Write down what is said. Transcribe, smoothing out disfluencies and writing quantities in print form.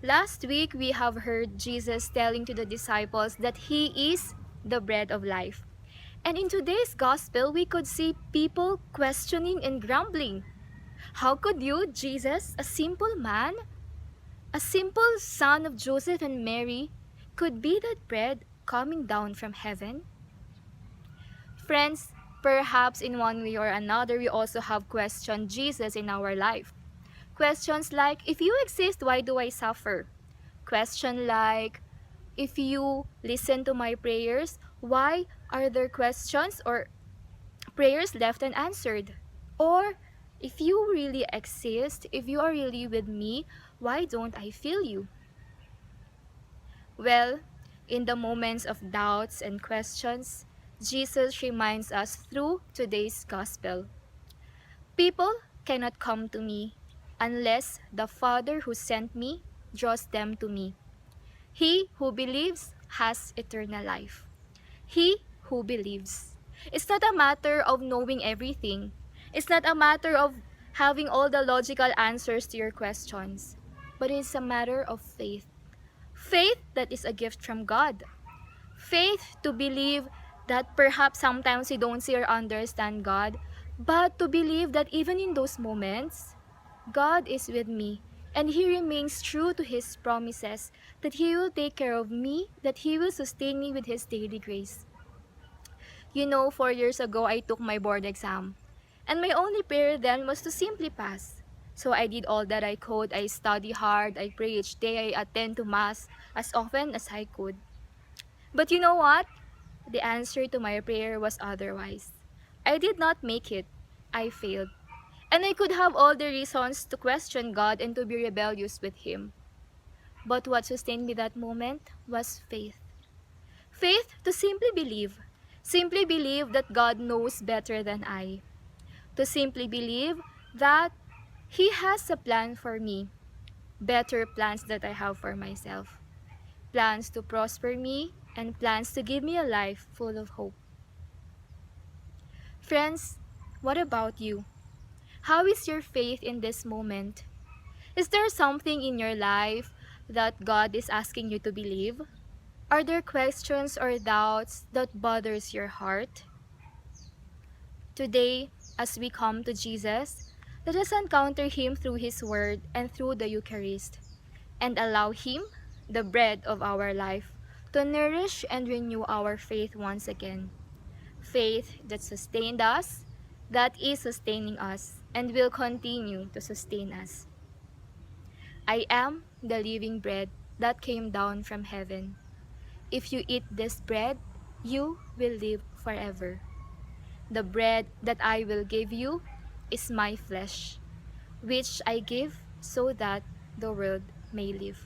Last week, we have heard Jesus telling to the disciples that He is the bread of life. And in today's gospel, we could see people questioning and grumbling. How could you, Jesus, a simple man, a simple son of Joseph and Mary, could be that bread coming down from heaven? Friends, perhaps in one way or another, we also have questioned Jesus in our life. Questions like, if you exist, why do I suffer? Question like, if you listen to my prayers, why are there questions or prayers left unanswered? Or, if you really exist, if you are really with me, why don't I feel you? Well, in the moments of doubts and questions, Jesus reminds us through today's gospel. People cannot come to me unless the Father who sent me draws them to me. He who believes has eternal life. He who believes. It's not a matter of knowing everything. It's not a matter of having all the logical answers to your questions. But it's a matter of faith. Faith that is a gift from God. Faith to believe that perhaps sometimes we don't see or understand God, but to believe that even in those moments, God is with me and He remains true to His promises, that He will take care of me, that He will sustain me with His daily grace. You know, 4 years ago, I took my board exam, and my only prayer then was to simply pass. So I did all that I could. I study hard, I pray each day, I attend to Mass as often as I could. But you know what? The answer to my prayer was otherwise. I did not make it. I failed. And I could have all the reasons to question God and to be rebellious with Him. But what sustained me that moment was faith. Faith to simply believe. Simply believe that God knows better than I. To simply believe that He has a plan for me. Better plans that I have for myself. Plans to prosper me and plans to give me a life full of hope. Friends, what about you? How is your faith in this moment? Is there something in your life that God is asking you to believe? Are there questions or doubts that bothers your heart? Today, as we come to Jesus, let us encounter Him through His Word and through the Eucharist, and allow Him, the bread of our life, to nourish and renew our faith once again. Faith that sustained us, that is sustaining us, and will continue to sustain us. I am the living bread that came down from heaven. If you eat this bread, you will live forever. The bread that I will give you is my flesh, which I give so that the world may live.